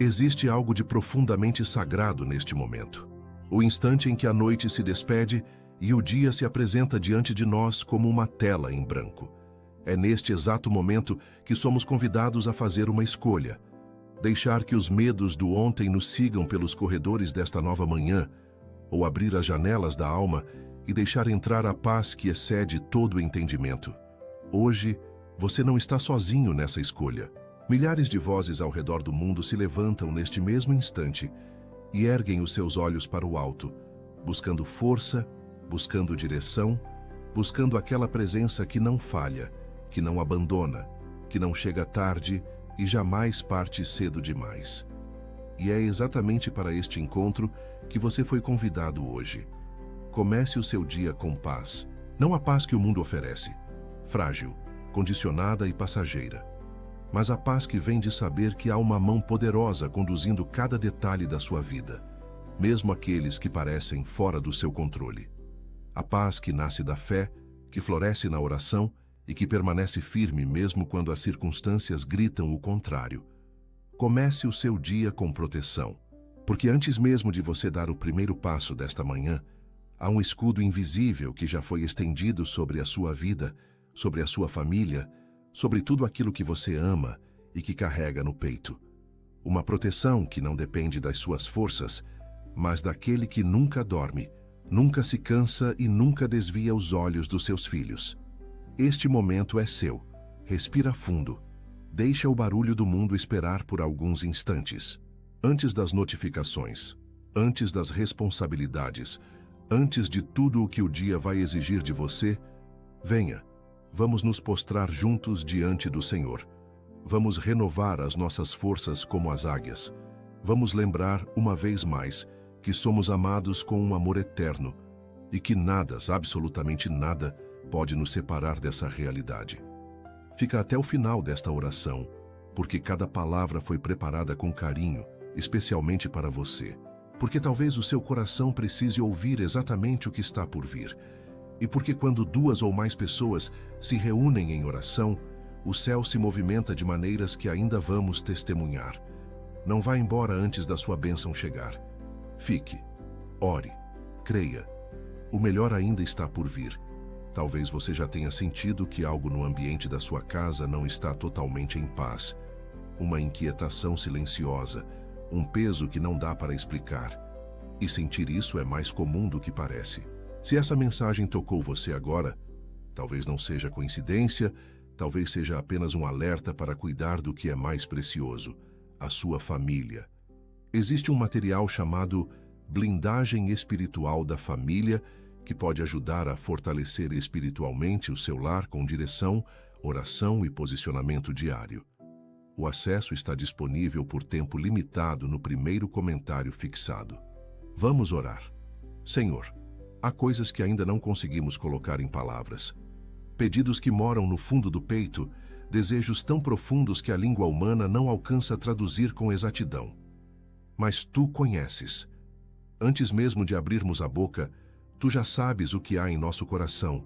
Existe algo de profundamente sagrado neste momento. O instante em que a noite se despede e o dia se apresenta diante de nós como uma tela em branco. É neste exato momento que somos convidados a fazer uma escolha. Deixar que os medos do ontem nos sigam pelos corredores desta nova manhã, ou abrir as janelas da alma e deixar entrar a paz que excede todo o entendimento. Hoje, você não está sozinho nessa escolha. Milhares de vozes ao redor do mundo se levantam neste mesmo instante e erguem os seus olhos para o alto, buscando força, buscando direção, buscando aquela presença que não falha, que não abandona, que não chega tarde e jamais parte cedo demais. E é exatamente para este encontro que você foi convidado hoje. Comece o seu dia com paz, não a paz que o mundo oferece, frágil, condicionada e passageira, mas a paz que vem de saber que há uma mão poderosa conduzindo cada detalhe da sua vida, mesmo aqueles que parecem fora do seu controle. A paz que nasce da fé, que floresce na oração e que permanece firme mesmo quando as circunstâncias gritam o contrário. Comece o seu dia com proteção, porque antes mesmo de você dar o primeiro passo desta manhã, há um escudo invisível que já foi estendido sobre a sua vida, sobre a sua família, sobre tudo aquilo que você ama e que carrega no peito. Uma proteção que não depende das suas forças, mas daquele que nunca dorme, nunca se cansa e nunca desvia os olhos dos seus filhos. Este momento é seu. Respira fundo. Deixa o barulho do mundo esperar por alguns instantes. Antes das notificações, antes das responsabilidades, antes de tudo o que o dia vai exigir de você, venha. Vamos nos postrar juntos diante do Senhor. Vamos renovar as nossas forças como as águias. Vamos lembrar, uma vez mais, que somos amados com um amor eterno e que nada, absolutamente nada, pode nos separar dessa realidade. Fica até o final desta oração, porque cada palavra foi preparada com carinho, especialmente para você. Porque talvez o seu coração precise ouvir exatamente o que está por vir. E porque quando duas ou mais pessoas se reúnem em oração, o céu se movimenta de maneiras que ainda vamos testemunhar. Não vá embora antes da sua bênção chegar. Fique, ore, creia. O melhor ainda está por vir. Talvez você já tenha sentido que algo no ambiente da sua casa não está totalmente em paz. Uma inquietação silenciosa, um peso que não dá para explicar. E sentir isso é mais comum do que parece. Se essa mensagem tocou você agora, talvez não seja coincidência, talvez seja apenas um alerta para cuidar do que é mais precioso, a sua família. Existe um material chamado Blindagem Espiritual da Família que pode ajudar a fortalecer espiritualmente o seu lar com direção, oração e posicionamento diário. O acesso está disponível por tempo limitado no primeiro comentário fixado. Vamos orar. Senhor, há coisas que ainda não conseguimos colocar em palavras. Pedidos que moram no fundo do peito, desejos tão profundos que a língua humana não alcança traduzir com exatidão. Mas Tu conheces. Antes mesmo de abrirmos a boca, Tu já sabes o que há em nosso coração,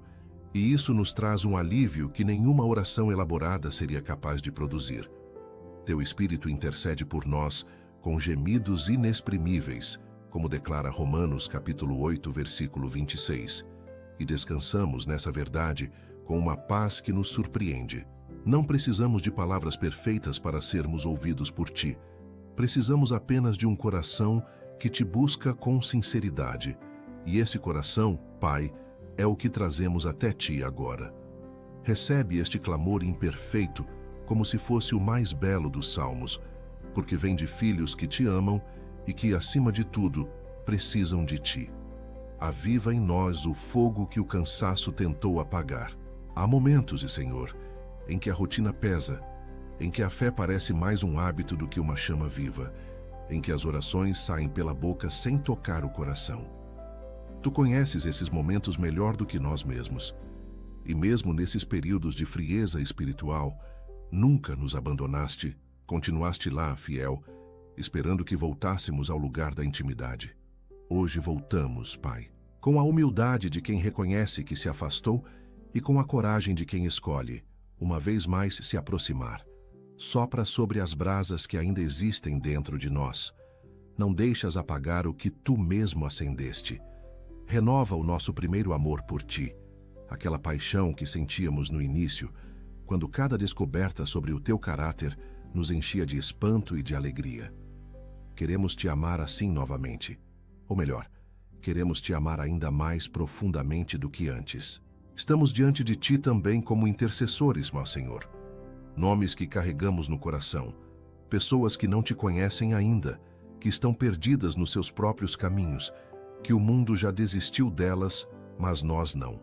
e isso nos traz um alívio que nenhuma oração elaborada seria capaz de produzir. Teu Espírito intercede por nós com gemidos inexprimíveis, como declara Romanos capítulo 8, versículo 26, e descansamos nessa verdade com uma paz que nos surpreende. Não precisamos de palavras perfeitas para sermos ouvidos por Ti. Precisamos apenas de um coração que Te busca com sinceridade. E esse coração, Pai, é o que trazemos até Ti agora. Recebe este clamor imperfeito como se fosse o mais belo dos salmos, porque vem de filhos que Te amam e que, acima de tudo, precisam de Ti. Aviva em nós o fogo que o cansaço tentou apagar. Há momentos, Senhor, em que a rotina pesa, em que a fé parece mais um hábito do que uma chama viva, em que as orações saem pela boca sem tocar o coração. Tu conheces esses momentos melhor do que nós mesmos. E mesmo nesses períodos de frieza espiritual, nunca nos abandonaste, continuaste lá, fiel, esperando que voltássemos ao lugar da intimidade. Hoje voltamos, Pai, com a humildade de quem reconhece que se afastou e com a coragem de quem escolhe, uma vez mais, se aproximar. Sopra sobre as brasas que ainda existem dentro de nós. Não deixas apagar o que tu mesmo acendeste. Renova o nosso primeiro amor por ti, aquela paixão que sentíamos no início, quando cada descoberta sobre o teu caráter nos enchia de espanto e de alegria. Queremos te amar assim novamente. Ou melhor, queremos te amar ainda mais profundamente do que antes. Estamos diante de ti também como intercessores, meu Senhor. Nomes que carregamos no coração, pessoas que não te conhecem ainda, que estão perdidas nos seus próprios caminhos, que o mundo já desistiu delas, mas nós não.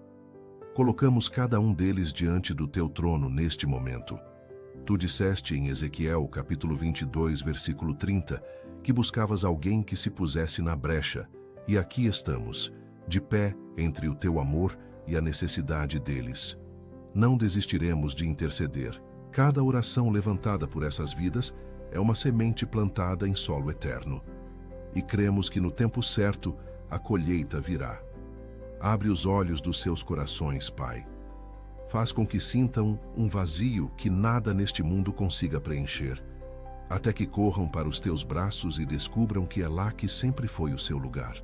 Colocamos cada um deles diante do teu trono neste momento. Tu disseste em Ezequiel, capítulo 22, versículo 30, que buscavas alguém que se pusesse na brecha, e aqui estamos, de pé entre o teu amor e a necessidade deles. Não desistiremos de interceder. Cada oração levantada por essas vidas é uma semente plantada em solo eterno. E cremos que no tempo certo a colheita virá. Abre os olhos dos seus corações, Pai. Faz com que sintam um vazio que nada neste mundo consiga preencher, até que corram para os teus braços e descubram que é lá que sempre foi o seu lugar.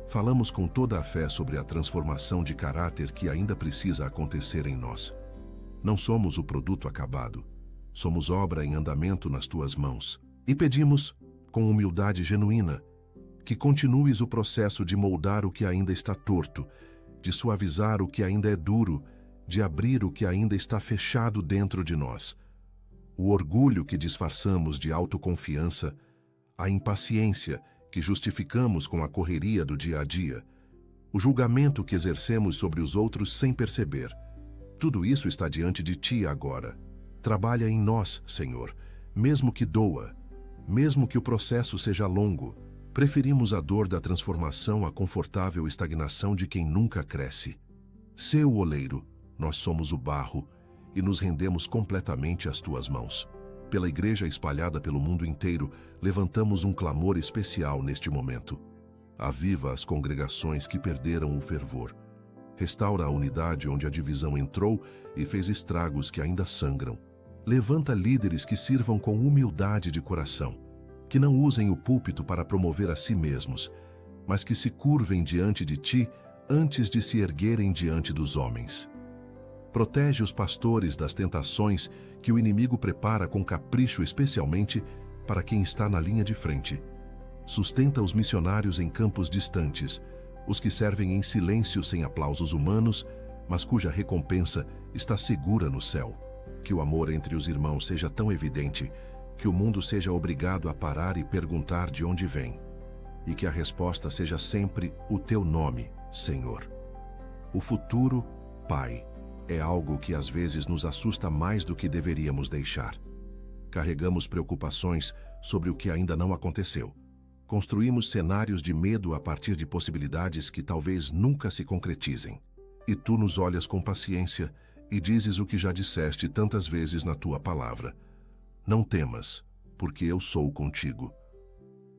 Falamos com toda a fé sobre a transformação de caráter que ainda precisa acontecer em nós. Não somos o produto acabado, somos obra em andamento nas tuas mãos. E pedimos, com humildade genuína, que continues o processo de moldar o que ainda está torto, de suavizar o que ainda é duro, de abrir o que ainda está fechado dentro de nós. O orgulho que disfarçamos de autoconfiança, a impaciência que justificamos com a correria do dia a dia, o julgamento que exercemos sobre os outros sem perceber. Tudo isso está diante de ti agora. Trabalha em nós, Senhor, mesmo que doa, mesmo que o processo seja longo. Preferimos a dor da transformação à confortável estagnação de quem nunca cresce. Sê o oleiro, nós somos o barro, e nos rendemos completamente às tuas mãos. Pela igreja espalhada pelo mundo inteiro, levantamos um clamor especial neste momento. Aviva as congregações que perderam o fervor. Restaura a unidade onde a divisão entrou e fez estragos que ainda sangram. Levanta líderes que sirvam com humildade de coração, que não usem o púlpito para promover a si mesmos, mas que se curvem diante de ti antes de se erguerem diante dos homens. Protege os pastores das tentações que o inimigo prepara com capricho, especialmente para quem está na linha de frente. Sustenta os missionários em campos distantes, os que servem em silêncio sem aplausos humanos, mas cuja recompensa está segura no céu. Que o amor entre os irmãos seja tão evidente que o mundo seja obrigado a parar e perguntar de onde vem, e que a resposta seja sempre o teu nome, Senhor. O futuro, Pai, é algo que às vezes nos assusta mais do que deveríamos deixar. Carregamos preocupações sobre o que ainda não aconteceu. Construímos cenários de medo a partir de possibilidades que talvez nunca se concretizem. E tu nos olhas com paciência e dizes o que já disseste tantas vezes na tua palavra. Não temas, porque eu sou contigo.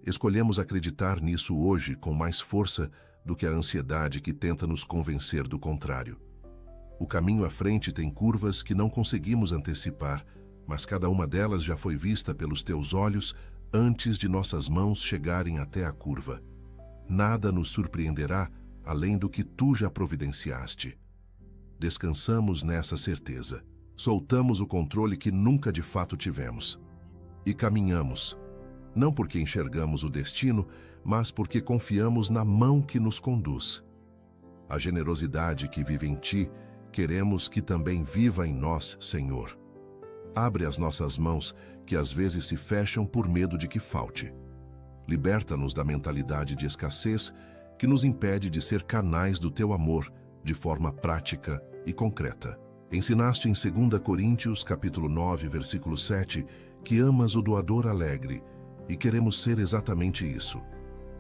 Escolhemos acreditar nisso hoje com mais força do que a ansiedade que tenta nos convencer do contrário. O caminho à frente tem curvas que não conseguimos antecipar, mas cada uma delas já foi vista pelos teus olhos antes de nossas mãos chegarem até a curva. Nada nos surpreenderá além do que tu já providenciaste. Descansamos nessa certeza. Soltamos o controle que nunca de fato tivemos. E caminhamos, não porque enxergamos o destino, mas porque confiamos na mão que nos conduz. A generosidade que vive em ti, queremos que também viva em nós, Senhor. Abre as nossas mãos, que às vezes se fecham por medo de que falte. Liberta-nos da mentalidade de escassez, que nos impede de ser canais do teu amor, de forma prática e concreta. Ensinaste em 2 Coríntios, capítulo 9, versículo 7, que amas o doador alegre, e queremos ser exatamente isso.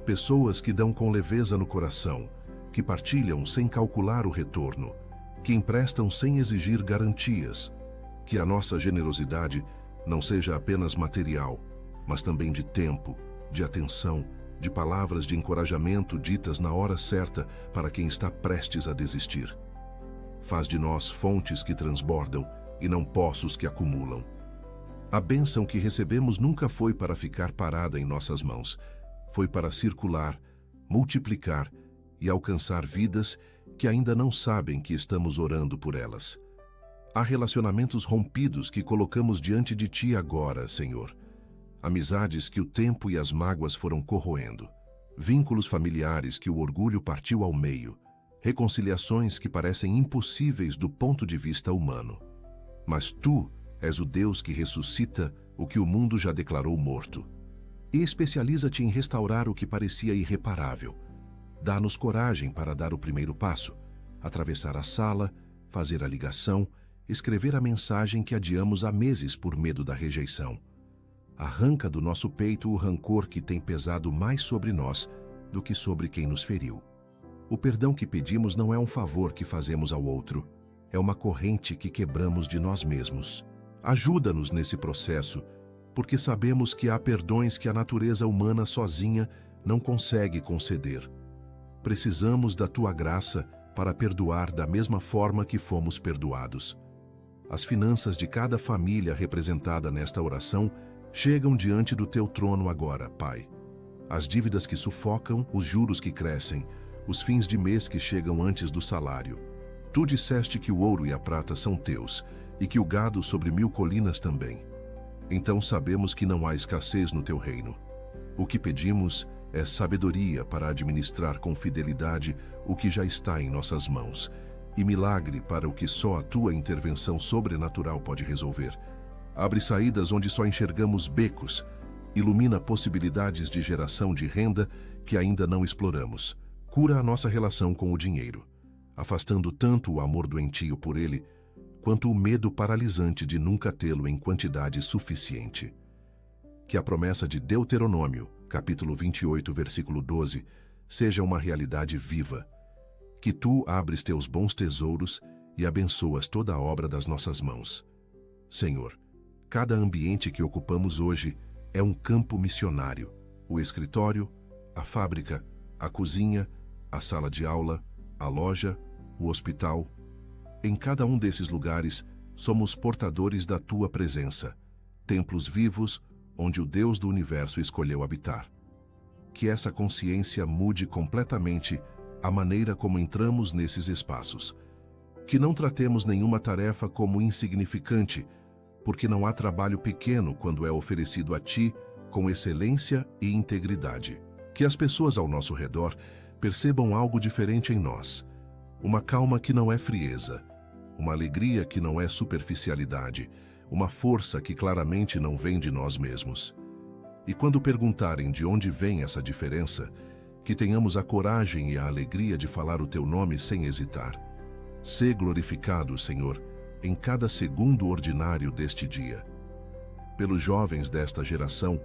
Pessoas que dão com leveza no coração, que partilham sem calcular o retorno, que emprestam sem exigir garantias. Que a nossa generosidade não seja apenas material, mas também de tempo, de atenção, de palavras de encorajamento ditas na hora certa para quem está prestes a desistir. Faz de nós fontes que transbordam e não poços que acumulam. A bênção que recebemos nunca foi para ficar parada em nossas mãos. Foi para circular, multiplicar e alcançar vidas que ainda não sabem que estamos orando por elas. Há relacionamentos rompidos que colocamos diante de Ti agora, Senhor. Amizades que o tempo e as mágoas foram corroendo. Vínculos familiares que o orgulho partiu ao meio. Reconciliações que parecem impossíveis do ponto de vista humano. Mas Tu és o Deus que ressuscita o que o mundo já declarou morto. E especializa-te em restaurar o que parecia irreparável. Dá-nos coragem para dar o primeiro passo, atravessar a sala, fazer a ligação, escrever a mensagem que adiamos há meses por medo da rejeição. Arranca do nosso peito o rancor que tem pesado mais sobre nós do que sobre quem nos feriu. O perdão que pedimos não é um favor que fazemos ao outro, é uma corrente que quebramos de nós mesmos. Ajuda-nos nesse processo, porque sabemos que há perdões que a natureza humana sozinha não consegue conceder. Precisamos da Tua graça para perdoar da mesma forma que fomos perdoados. As finanças de cada família representada nesta oração chegam diante do Teu trono agora, Pai. As dívidas que sufocam, os juros que crescem, os fins de mês que chegam antes do salário. Tu disseste que o ouro e a prata são Teus, e que o gado sobre 1000 colinas também. Então sabemos que não há escassez no Teu reino. O que pedimos é sabedoria para administrar com fidelidade o que já está em nossas mãos, e milagre para o que só a Tua intervenção sobrenatural pode resolver. Abre saídas onde só enxergamos becos, ilumina possibilidades de geração de renda que ainda não exploramos. Cura a nossa relação com o dinheiro, afastando tanto o amor doentio por ele, quanto o medo paralisante de nunca tê-lo em quantidade suficiente. Que a promessa de Deuteronômio, capítulo 28, versículo 12, seja uma realidade viva. Que Tu abres Teus bons tesouros e abençoas toda a obra das nossas mãos. Senhor, cada ambiente que ocupamos hoje é um campo missionário. O escritório, a fábrica, a cozinha, a sala de aula, a loja, o hospital. Em cada um desses lugares, somos portadores da Tua presença, templos vivos onde o Deus do universo escolheu habitar. Que essa consciência mude completamente a maneira como entramos nesses espaços. Que não tratemos nenhuma tarefa como insignificante, porque não há trabalho pequeno quando é oferecido a Ti com excelência e integridade. Que as pessoas ao nosso redor percebam algo diferente em nós. Uma calma que não é frieza, uma alegria que não é superficialidade, uma força que claramente não vem de nós mesmos. E quando perguntarem de onde vem essa diferença, que tenhamos a coragem e a alegria de falar o Teu nome sem hesitar. Sê glorificado, Senhor, em cada segundo ordinário deste dia. Pelos jovens desta geração,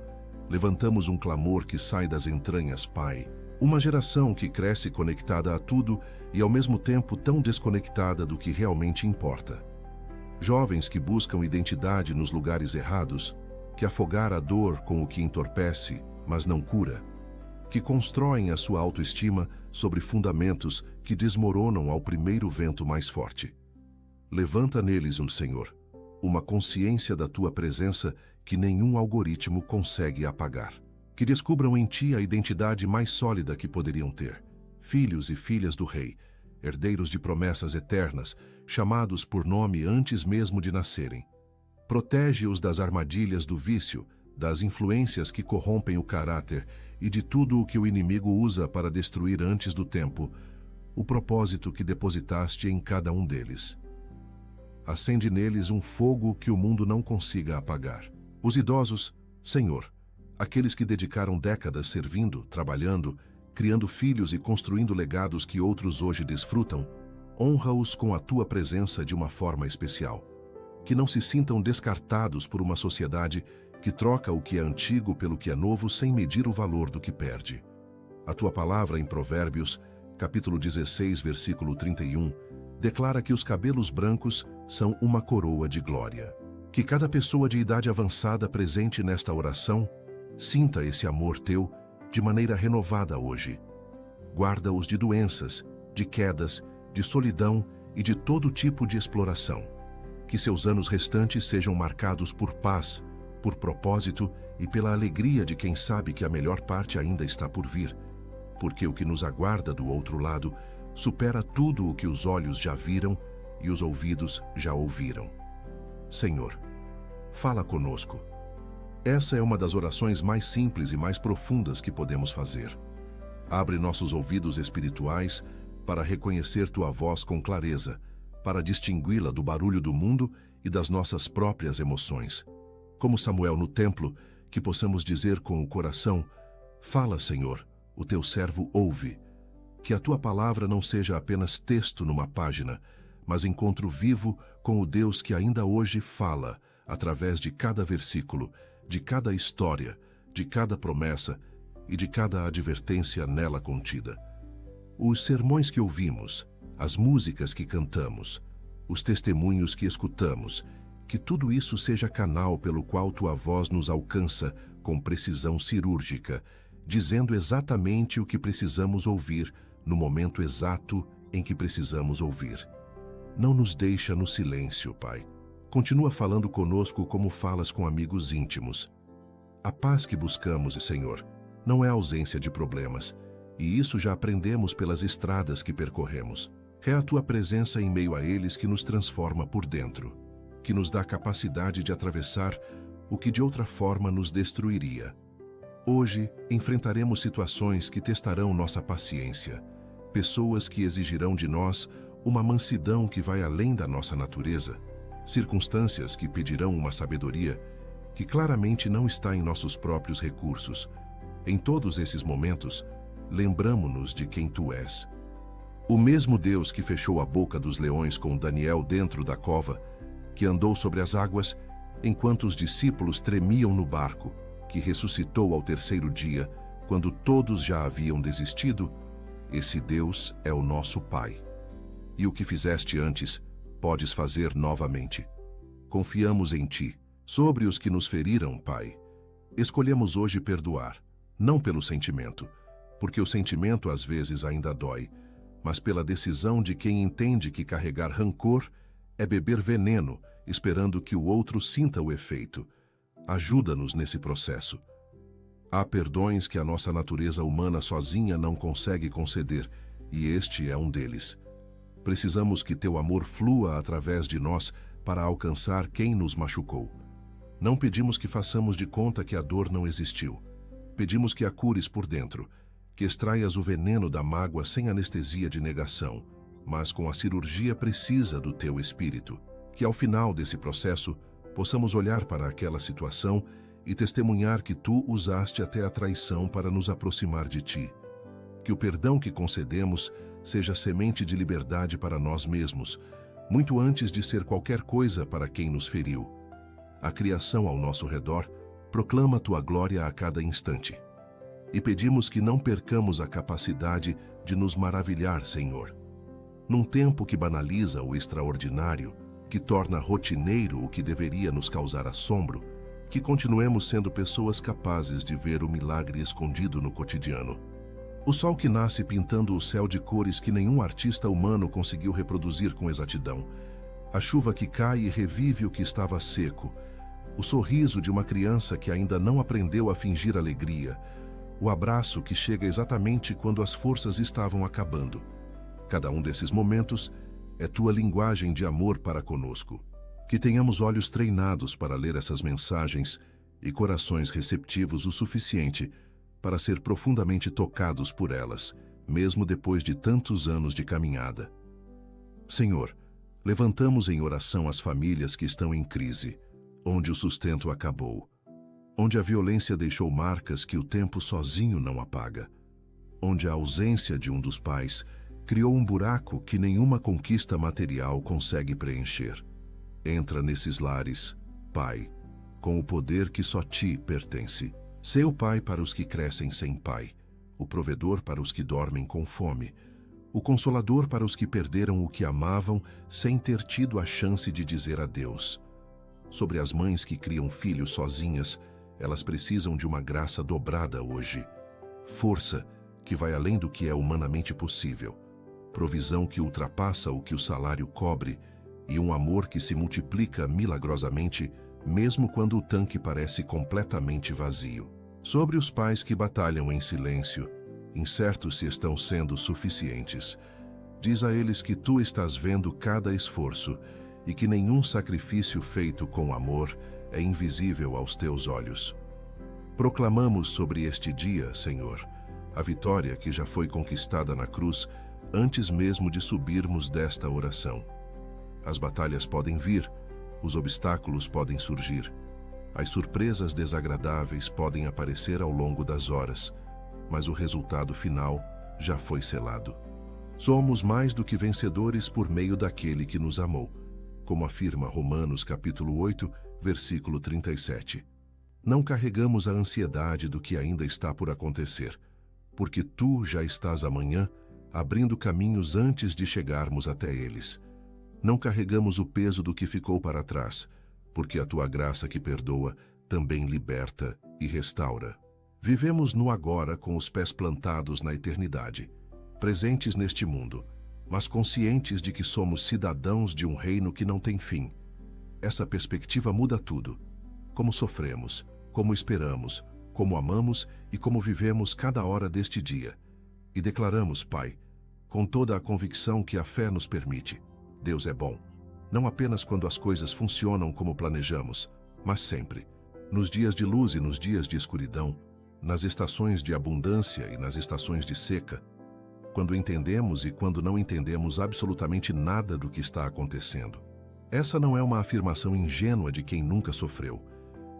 levantamos um clamor que sai das entranhas, Pai. Uma geração que cresce conectada a tudo e ao mesmo tempo tão desconectada do que realmente importa. Jovens que buscam identidade nos lugares errados, que afogar a dor com o que entorpece, mas não cura. Que constroem a sua autoestima sobre fundamentos que desmoronam ao primeiro vento mais forte. Levanta neles, Senhor, uma consciência da Tua presença que nenhum algoritmo consegue apagar. Que descubram em Ti a identidade mais sólida que poderiam ter. Filhos e filhas do Rei, herdeiros de promessas eternas, chamados por nome antes mesmo de nascerem. Protege-os das armadilhas do vício, das influências que corrompem o caráter e de tudo o que o inimigo usa para destruir antes do tempo, o propósito que depositaste em cada um deles. Acende neles um fogo que o mundo não consiga apagar. Os idosos, Senhor, aqueles que dedicaram décadas servindo, trabalhando, criando filhos e construindo legados que outros hoje desfrutam, honra-os com a Tua presença de uma forma especial. Que não se sintam descartados por uma sociedade que troca o que é antigo pelo que é novo sem medir o valor do que perde. A Tua palavra em Provérbios, capítulo 16, versículo 31, declara que os cabelos brancos são uma coroa de glória. Que cada pessoa de idade avançada presente nesta oração sinta esse amor Teu de maneira renovada hoje. Guarda-os de doenças, de quedas, de solidão e de todo tipo de exploração. Que seus anos restantes sejam marcados por paz, por propósito e pela alegria de quem sabe que a melhor parte ainda está por vir, porque o que nos aguarda do outro lado supera tudo o que os olhos já viram e os ouvidos já ouviram. Senhor, fala conosco. Essa é uma das orações mais simples e mais profundas que podemos fazer. Abre nossos ouvidos espirituais para reconhecer Tua voz com clareza, para distingui-la do barulho do mundo e das nossas próprias emoções. Como Samuel no templo, que possamos dizer com o coração: fala, Senhor, o Teu servo ouve. Que a Tua palavra não seja apenas texto numa página, mas encontro vivo com o Deus que ainda hoje fala, através de cada versículo, de cada história, de cada promessa e de cada advertência nela contida. Os sermões que ouvimos, as músicas que cantamos, os testemunhos que escutamos, que tudo isso seja canal pelo qual Tua voz nos alcança com precisão cirúrgica, dizendo exatamente o que precisamos ouvir no momento exato em que precisamos ouvir. Não nos deixa no silêncio, Pai. Continua falando conosco como falas com amigos íntimos. A paz que buscamos, Senhor, não é ausência de problemas, e isso já aprendemos pelas estradas que percorremos. É a Tua presença em meio a eles que nos transforma por dentro, que nos dá a capacidade de atravessar o que de outra forma nos destruiria. Hoje, enfrentaremos situações que testarão nossa paciência, pessoas que exigirão de nós uma mansidão que vai além da nossa natureza, circunstâncias que pedirão uma sabedoria que claramente não está em nossos próprios recursos. Em todos esses momentos, lembramo-nos de quem Tu és. O mesmo Deus que fechou a boca dos leões com Daniel dentro da cova, que andou sobre as águas, enquanto os discípulos tremiam no barco, que ressuscitou ao terceiro dia, quando todos já haviam desistido, esse Deus é o nosso Pai. E o que fizeste antes, podes fazer novamente. Confiamos em Ti. Sobre os que nos feriram, Pai, escolhemos hoje perdoar, não pelo sentimento, porque o sentimento às vezes ainda dói, mas pela decisão de quem entende que carregar rancor é beber veneno, esperando que o outro sinta o efeito. Ajuda-nos nesse processo. Há perdões que a nossa natureza humana sozinha não consegue conceder, e este é um deles. Precisamos que Teu amor flua através de nós para alcançar quem nos machucou. Não pedimos que façamos de conta que a dor não existiu. Pedimos que a cures por dentro, que extraias o veneno da mágoa sem anestesia de negação, mas com a cirurgia precisa do Teu Espírito. Que ao final desse processo, possamos olhar para aquela situação e testemunhar que Tu usaste até a traição para nos aproximar de Ti. Que o perdão que concedemos seja semente de liberdade para nós mesmos, muito antes de ser qualquer coisa para quem nos feriu. A criação ao nosso redor proclama Tua glória a cada instante. E pedimos que não percamos a capacidade de nos maravilhar, Senhor. Num tempo que banaliza o extraordinário, que torna rotineiro o que deveria nos causar assombro, que continuemos sendo pessoas capazes de ver o milagre escondido no cotidiano. O sol que nasce pintando o céu de cores que nenhum artista humano conseguiu reproduzir com exatidão. A chuva que cai e revive o que estava seco. O sorriso de uma criança que ainda não aprendeu a fingir alegria. O abraço que chega exatamente quando as forças estavam acabando. Cada um desses momentos é Tua linguagem de amor para conosco. Que tenhamos olhos treinados para ler essas mensagens e corações receptivos o suficiente para ser profundamente tocados por elas, mesmo depois de tantos anos de caminhada. Senhor, levantamos em oração as famílias que estão em crise, onde o sustento acabou, onde a violência deixou marcas que o tempo sozinho não apaga, onde a ausência de um dos pais criou um buraco que nenhuma conquista material consegue preencher. Entra nesses lares, Pai, com o poder que só Ti pertence. Sê o Pai para os que crescem sem pai, o provedor para os que dormem com fome, o consolador para os que perderam o que amavam sem ter tido a chance de dizer adeus. Sobre as mães que criam filhos sozinhas, elas precisam de uma graça dobrada hoje. Força que vai além do que é humanamente possível. Provisão que ultrapassa o que o salário cobre e um amor que se multiplica milagrosamente mesmo quando o tanque parece completamente vazio. Sobre os pais que batalham em silêncio, incertos se estão sendo suficientes, diz a eles que tu estás vendo cada esforço e que nenhum sacrifício feito com amor é invisível aos teus olhos. Proclamamos sobre este dia, Senhor, a vitória que já foi conquistada na cruz antes mesmo de subirmos desta oração. As batalhas podem vir, os obstáculos podem surgir, as surpresas desagradáveis podem aparecer ao longo das horas, mas o resultado final já foi selado. Somos mais do que vencedores por meio daquele que nos amou, como afirma Romanos capítulo 8, versículo 37. Não carregamos a ansiedade do que ainda está por acontecer, porque tu já estás amanhã abrindo caminhos antes de chegarmos até eles. Não carregamos o peso do que ficou para trás, porque a tua graça que perdoa também liberta e restaura. Vivemos no agora com os pés plantados na eternidade, presentes neste mundo, mas conscientes de que somos cidadãos de um reino que não tem fim. Essa perspectiva muda tudo. Como sofremos, como esperamos, como amamos e como vivemos cada hora deste dia. E declaramos, Pai, com toda a convicção que a fé nos permite: Deus é bom, não apenas quando as coisas funcionam como planejamos, mas sempre, nos dias de luz e nos dias de escuridão, nas estações de abundância e nas estações de seca, quando entendemos e quando não entendemos absolutamente nada do que está acontecendo. Essa não é uma afirmação ingênua de quem nunca sofreu.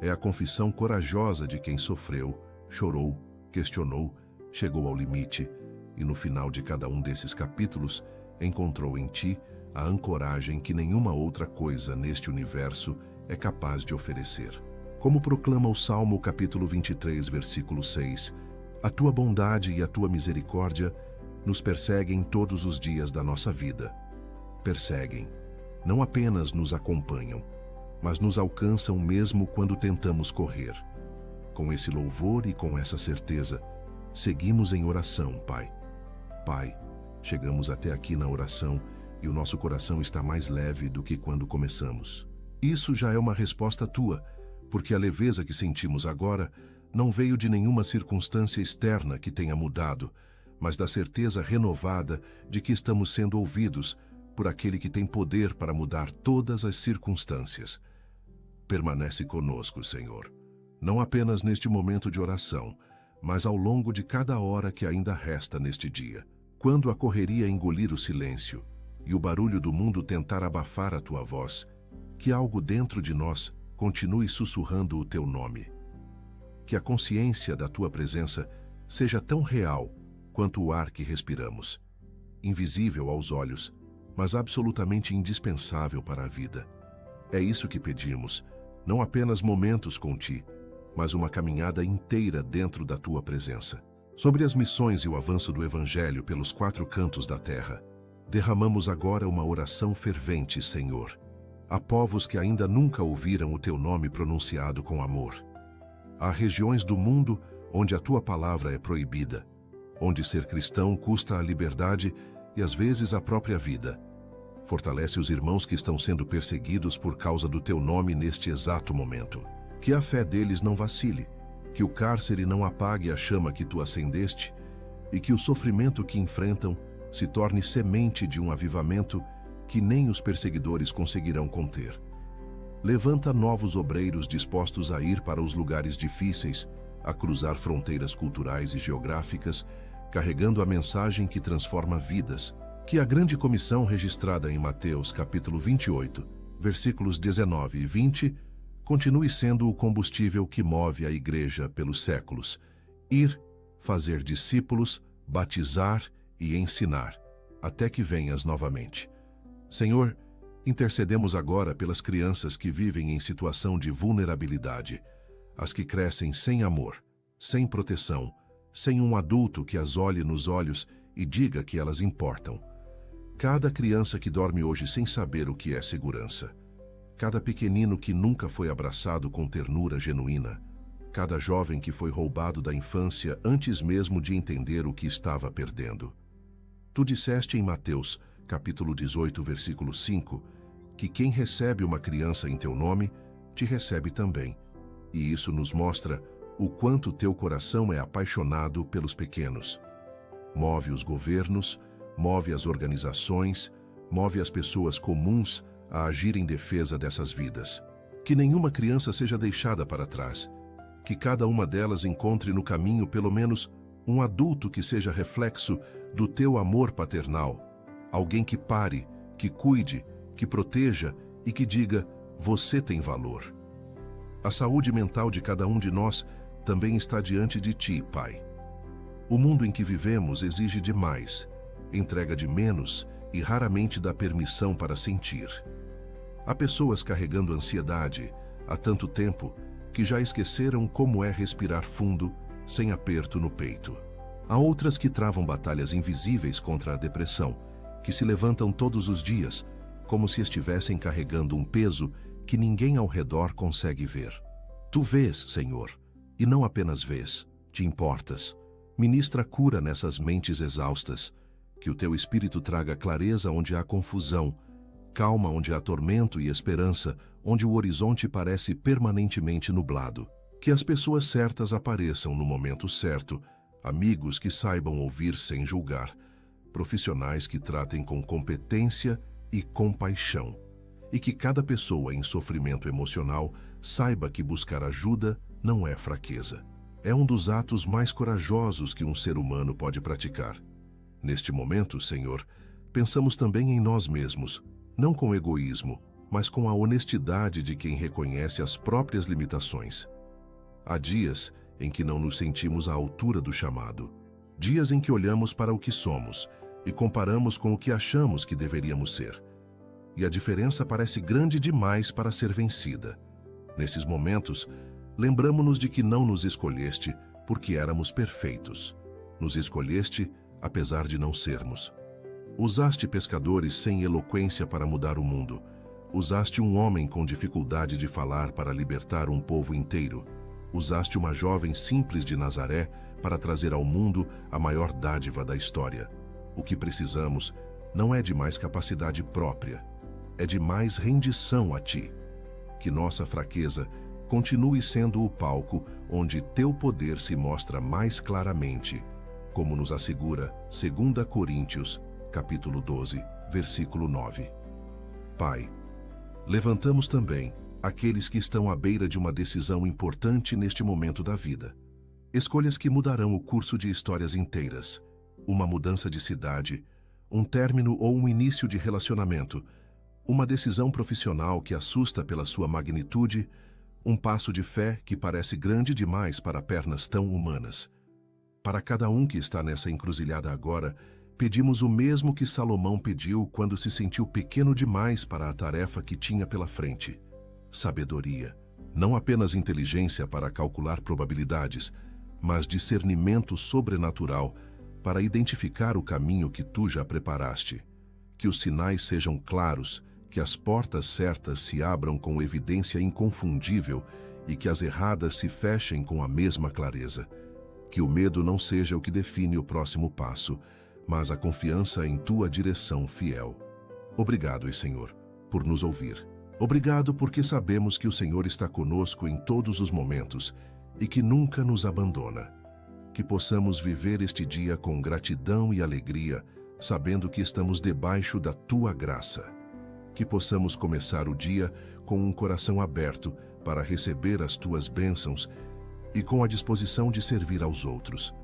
É a confissão corajosa de quem sofreu, chorou, questionou, chegou ao limite e no final de cada um desses capítulos encontrou em ti a ancoragem que nenhuma outra coisa neste universo é capaz de oferecer. Como proclama o Salmo capítulo 23, versículo 6, a tua bondade e a tua misericórdia nos perseguem todos os dias da nossa vida. Perseguem, não apenas nos acompanham, mas nos alcançam mesmo quando tentamos correr. Com esse louvor e com essa certeza, seguimos em oração, Pai. Pai, chegamos até aqui na oração e o nosso coração está mais leve do que quando começamos. Isso já é uma resposta tua, porque a leveza que sentimos agora não veio de nenhuma circunstância externa que tenha mudado, mas da certeza renovada de que estamos sendo ouvidos por aquele que tem poder para mudar todas as circunstâncias. Permanece conosco, Senhor, não apenas neste momento de oração, mas ao longo de cada hora que ainda resta neste dia. Quando a correria engolir o silêncio e o barulho do mundo tentar abafar a tua voz, que algo dentro de nós continue sussurrando o teu nome. Que a consciência da tua presença seja tão real quanto o ar que respiramos, invisível aos olhos, mas absolutamente indispensável para a vida. É isso que pedimos, não apenas momentos com ti, mas uma caminhada inteira dentro da tua presença. Sobre as missões e o avanço do Evangelho pelos 4 cantos da terra, derramamos agora uma oração fervente, Senhor. Há povos que ainda nunca ouviram o teu nome pronunciado com amor. Há regiões do mundo onde a tua palavra é proibida, onde ser cristão custa a liberdade e às vezes a própria vida. Fortalece os irmãos que estão sendo perseguidos por causa do teu nome neste exato momento. Que a fé deles não vacile, que o cárcere não apague a chama que tu acendeste e que o sofrimento que enfrentam se torne semente de um avivamento que nem os perseguidores conseguirão conter. Levanta novos obreiros dispostos a ir para os lugares difíceis, a cruzar fronteiras culturais e geográficas, carregando a mensagem que transforma vidas. Que a grande comissão registrada em Mateus capítulo 28, versículos 19 e 20, continue sendo o combustível que move a igreja pelos séculos: ir, fazer discípulos, batizar e ensinar, até que venhas novamente. Senhor, intercedemos agora pelas crianças que vivem em situação de vulnerabilidade, as que crescem sem amor, sem proteção, sem um adulto que as olhe nos olhos e diga que elas importam. Cada criança que dorme hoje sem saber o que é segurança. Cada pequenino que nunca foi abraçado com ternura genuína. Cada jovem que foi roubado da infância antes mesmo de entender o que estava perdendo. Tu disseste em Mateus, capítulo 18, versículo 5, que quem recebe uma criança em teu nome, te recebe também. E isso nos mostra o quanto teu coração é apaixonado pelos pequenos. Move os governos, move as organizações, move as pessoas comuns a agir em defesa dessas vidas. Que nenhuma criança seja deixada para trás. Que cada uma delas encontre no caminho pelo menos um adulto que seja reflexo do teu amor paternal. Alguém que pare, que cuide, que proteja e que diga: você tem valor. A saúde mental de cada um de nós também está diante de ti, Pai. O mundo em que vivemos exige demais, entrega de menos e raramente dá permissão para sentir. Há pessoas carregando ansiedade há tanto tempo que já esqueceram como é respirar fundo, sem aperto no peito. Há outras que travam batalhas invisíveis contra a depressão, que se levantam todos os dias, como se estivessem carregando um peso que ninguém ao redor consegue ver. Tu vês, Senhor, e não apenas vês, te importas. Ministra cura nessas mentes exaustas, que o teu Espírito traga clareza onde há confusão, calma onde há tormento e esperança, onde o horizonte parece permanentemente nublado. Que as pessoas certas apareçam no momento certo, amigos que saibam ouvir sem julgar, profissionais que tratem com competência e compaixão, e que cada pessoa em sofrimento emocional saiba que buscar ajuda não é fraqueza. É um dos atos mais corajosos que um ser humano pode praticar. Neste momento, Senhor, pensamos também em nós mesmos, não com egoísmo, mas com a honestidade de quem reconhece as próprias limitações. Há dias em que não nos sentimos à altura do chamado, dias em que olhamos para o que somos e comparamos com o que achamos que deveríamos ser. E a diferença parece grande demais para ser vencida. Nesses momentos, lembramo-nos de que não nos escolheste porque éramos perfeitos. Nos escolheste apesar de não sermos. Usaste pescadores sem eloquência para mudar o mundo. Usaste um homem com dificuldade de falar para libertar um povo inteiro. Usaste uma jovem simples de Nazaré para trazer ao mundo a maior dádiva da história. O que precisamos não é de mais capacidade própria, é de mais rendição a Ti. Que nossa fraqueza continue sendo o palco onde Teu poder se mostra mais claramente, como nos assegura 2 Coríntios, capítulo 12, versículo 9. Pai, levantamos também aqueles que estão à beira de uma decisão importante neste momento da vida. Escolhas que mudarão o curso de histórias inteiras, uma mudança de cidade, um término ou um início de relacionamento, uma decisão profissional que assusta pela sua magnitude, um passo de fé que parece grande demais para pernas tão humanas. Para cada um que está nessa encruzilhada agora, pedimos o mesmo que Salomão pediu quando se sentiu pequeno demais para a tarefa que tinha pela frente: sabedoria. Não apenas inteligência para calcular probabilidades, mas discernimento sobrenatural para identificar o caminho que tu já preparaste. Que os sinais sejam claros, que as portas certas se abram com evidência inconfundível e que as erradas se fechem com a mesma clareza. Que o medo não seja o que define o próximo passo, mas a confiança em tua direção fiel. Obrigado, Senhor, por nos ouvir. Obrigado porque sabemos que o Senhor está conosco em todos os momentos e que nunca nos abandona. Que possamos viver este dia com gratidão e alegria, sabendo que estamos debaixo da tua graça. Que possamos começar o dia com um coração aberto para receber as tuas bênçãos e com a disposição de servir aos outros.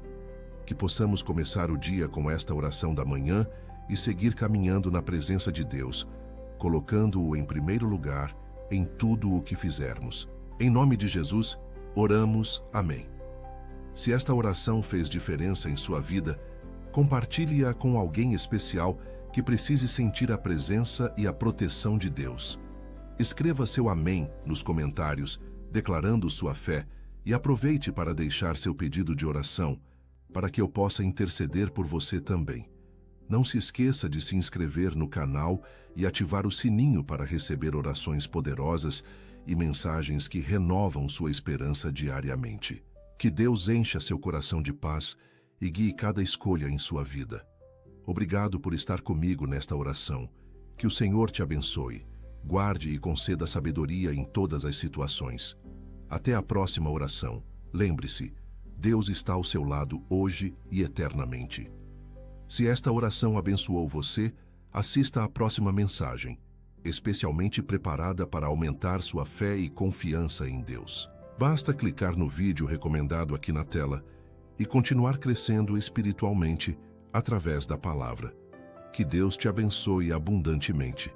Que possamos começar o dia com esta oração da manhã e seguir caminhando na presença de Deus, colocando-o em primeiro lugar em tudo o que fizermos. Em nome de Jesus, oramos. Amém. Se esta oração fez diferença em sua vida, compartilhe-a com alguém especial que precise sentir a presença e a proteção de Deus. Escreva seu amém nos comentários, declarando sua fé, e aproveite para deixar seu pedido de oração, para que eu possa interceder por você também. Não se esqueça de se inscrever no canal e ativar o sininho para receber orações poderosas e mensagens que renovam sua esperança diariamente. Que Deus encha seu coração de paz e guie cada escolha em sua vida. Obrigado por estar comigo nesta oração. Que o Senhor te abençoe, guarde e conceda sabedoria em todas as situações. Até a próxima oração. Lembre-se, Deus está ao seu lado hoje e eternamente. Se esta oração abençoou você, assista à próxima mensagem, especialmente preparada para aumentar sua fé e confiança em Deus. Basta clicar no vídeo recomendado aqui na tela e continuar crescendo espiritualmente através da palavra. Que Deus te abençoe abundantemente.